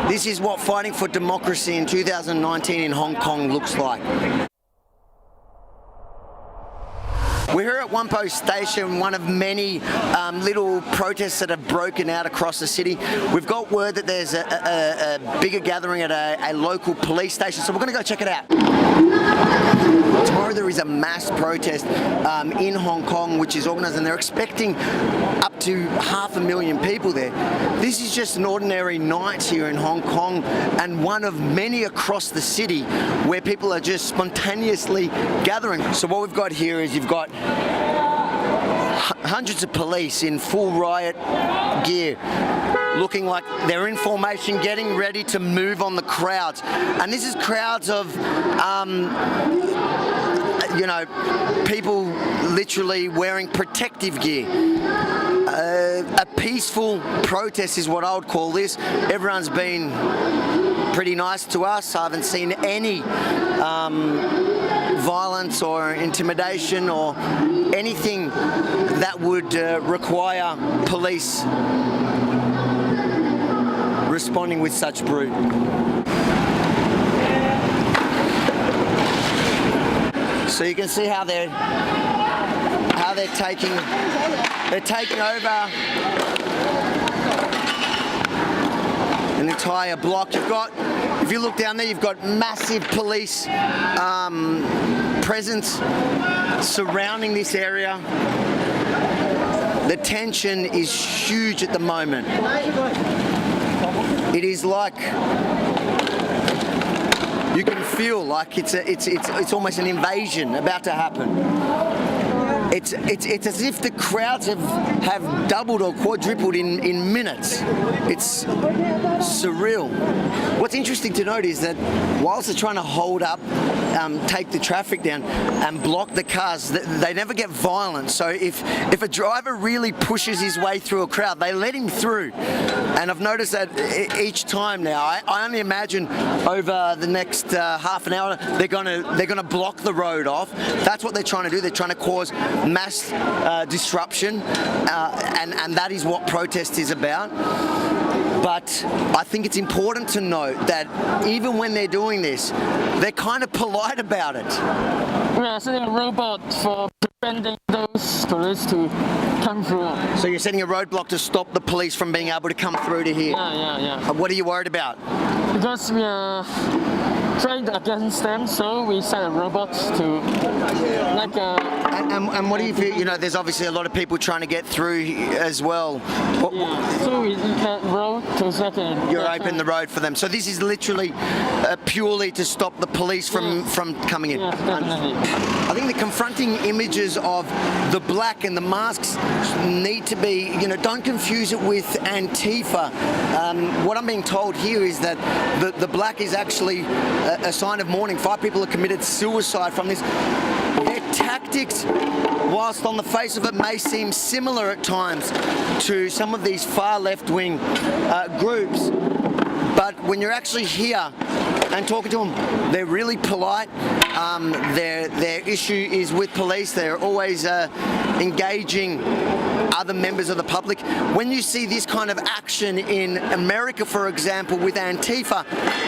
This is what fighting for democracy in 2019 in Hong Kong looks like. We're here at One Post Station, one of many little protests that have broken out across the city. We've got word that there's a bigger gathering at a local police station, so we're going to go check it out. Tomorrow there is a mass protest in Hong Kong which is organised, and they're expecting up to 500,000 people there. This is just an ordinary night here in Hong Kong, and one of many across the city where people are just spontaneously gathering. So what we've got here is you've got hundreds of police in full riot gear, looking like they're in formation, getting ready to move on the crowds. And this is crowds of people literally wearing protective gear. A peaceful protest is what I would call this. Everyone's been pretty nice to us. I haven't seen any violence or intimidation or anything that would require police responding with such brute. So you can see how they're taking over an entire block. If you look down there, you've got massive police presence surrounding this area. The tension is huge at the moment. It is like you can feel like it's almost an invasion about to happen. It's as if the crowds have doubled or quadrupled in minutes. It's surreal. What's interesting to note is that whilst they're trying to hold up, take the traffic down and block the cars, they never get violent. So if a driver really pushes his way through a crowd, they let him through. And I've noticed that each time now. I only imagine over the next half an hour they're gonna block the road off. That's what they're trying to do. They're trying to cause mass disruption, and that is what protest is about. But I think it's important to note that even when they're doing this, they're kind of polite about it. We are setting a robot for preventing those police to come through. So you're setting a roadblock to stop the police from being able to come through to here? Yeah. What are you worried about? Because we are trying against them, so we set a robot to And what do you feel? You know, there's obviously a lot of people trying to get through as well. So we let road to second. You're open the road for them. So this is literally purely to stop the police from coming in. Yes, definitely. I think the confronting images of the black and the masks need to be, don't confuse it with Antifa. What I'm being told here is that the black is actually a sign of mourning. 5 people have committed suicide from this. Their tactics, whilst on the face of it may seem similar at times to some of these far left-wing groups, but when you're actually here and talking to them, they're really polite. Their issue is with police. They're always engaging other members of the public. When you see this kind of action in America, for example, with Antifa,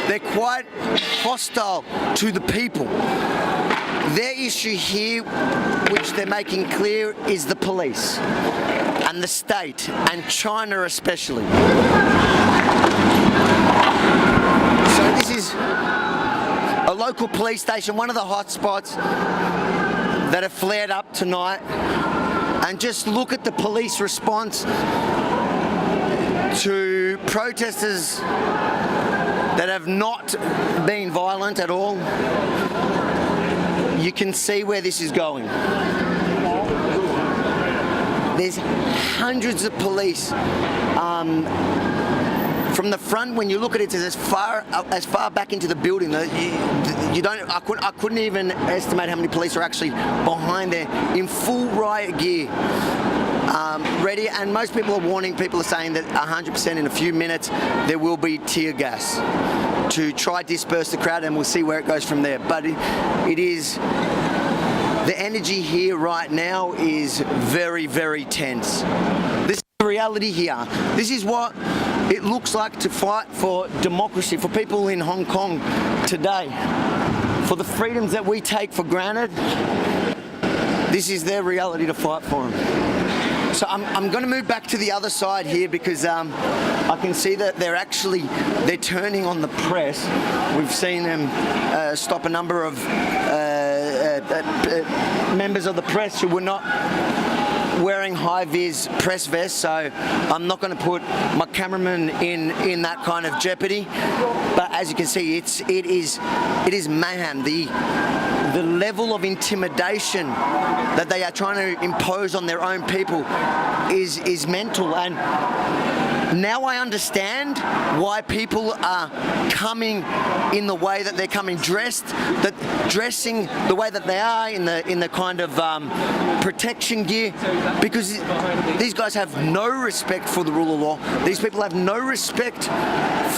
they're quite hostile to the people. Their issue here, which they're making clear, is the police and the state, and China especially. So this is a local police station, one of the hot spots that have flared up tonight. And just look at the police response to protesters that have not been violent at all. You can see where this is going. There's hundreds of police from the front. When you look at it, it's as far back into the building that I couldn't even estimate how many police are actually behind there in full riot gear, ready. And most people are warning. People are saying that 100% in a few minutes there will be tear gas to try disperse the crowd, and we'll see where it goes from there. But it is, the energy here right now is very, very tense. This is the reality here. This is what it looks like to fight for democracy, for people in Hong Kong today, for the freedoms that we take for granted. This is their reality to fight for them. So I'm going to move back to the other side here because I can see that they're turning on the press. We've seen them stop a number of members of the press who were not wearing high-vis press vests, so I'm not going to put my cameraman in that kind of jeopardy. But as you can see, it is mayhem. The level of intimidation that they are trying to impose on their own people is mental. And now I understand why people are coming in the way that they're coming, dressing the way that they are in the kind of protection gear, because these guys have no respect for the rule of law. These people have no respect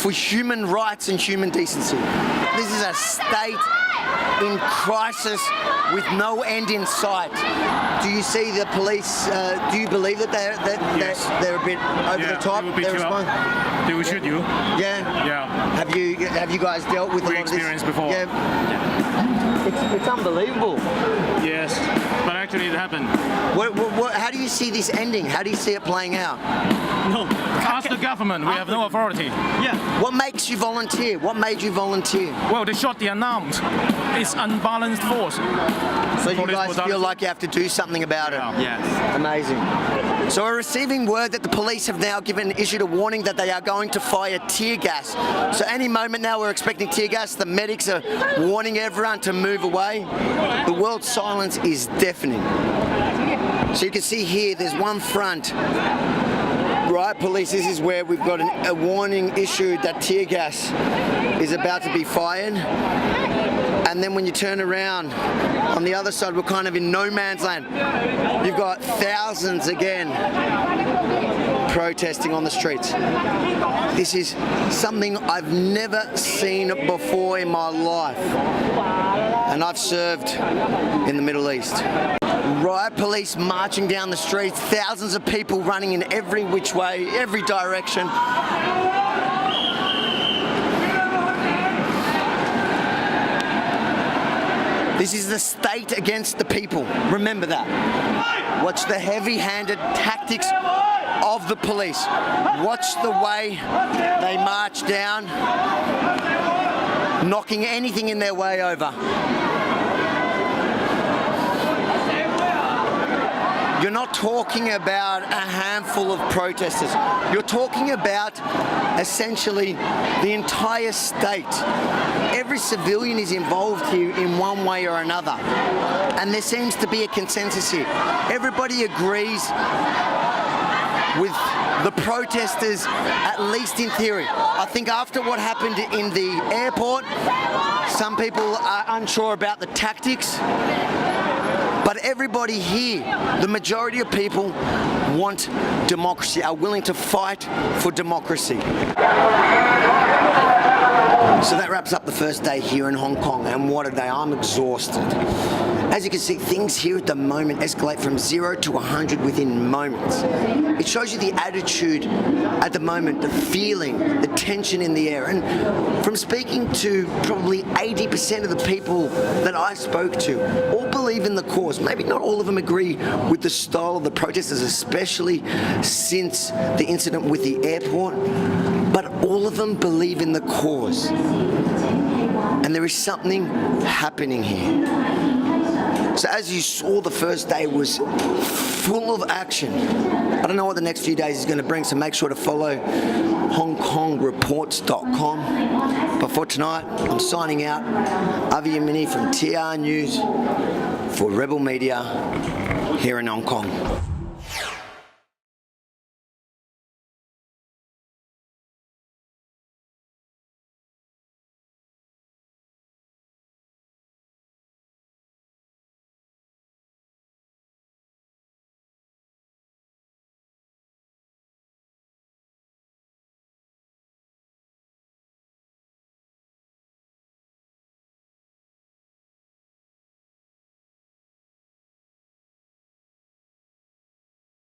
for human rights and human decency. This is a state in crisis with no end in sight. Do you see the police? Do you believe that they're a bit over the top? They will shoot you. Yeah. Yeah. Have you guys dealt with a lot of this? Experience before. Yeah. It's unbelievable. Yes, but actually it happened. How do you see this ending? How do you see it playing out? No, ask the government. We have no authority. Yeah. What makes you volunteer? What made you volunteer? Well, they shot the alarms. It's unbalanced force. So you guys feel like you have to do something about it? Yes. Amazing. So we're receiving word that the police have now issued a warning that they are going to fire tear gas. So any moment now we're expecting tear gas. The medics are warning everyone to move away. The world's silence is deafening. So you can see here, there's one front. Right, police, this is where we've got a warning issued that tear gas is about to be fired. And then when you turn around, on the other side, we're kind of in no man's land. You've got thousands again protesting on the streets. This is something I've never seen before in my life. And I've served in the Middle East. Riot police marching down the streets, thousands of people running in every which way, every direction. This is the state against the people. Remember that. Watch the heavy-handed tactics of the police. Watch the way they march down, knocking anything in their way over. You're not talking about a handful of protesters. You're talking about essentially the entire state. Every civilian is involved here in one way or another. And there seems to be a consensus here. Everybody agrees with the protesters, at least in theory. I think after what happened in the airport, some people are unsure about the tactics. But everybody here, the majority of people, want democracy, are willing to fight for democracy. So that wraps up the first day here in Hong Kong, and what a day. I'm exhausted. As you can see, things here at the moment escalate from 0 to 100 within moments. It shows you the attitude at the moment, the feeling, the tension in the air. And from speaking to probably 80% of the people that I spoke to, all believe in the cause. Maybe not all of them agree with the style of the protesters, especially since the incident with the airport, but all of them believe in the cause. And there is something happening here. So as you saw, the first day was full of action. I don't know what the next few days is going to bring, so make sure to follow HongKongReports.com. But for tonight, I'm signing out. Avi Yemini from TR News for Rebel Media here in Hong Kong.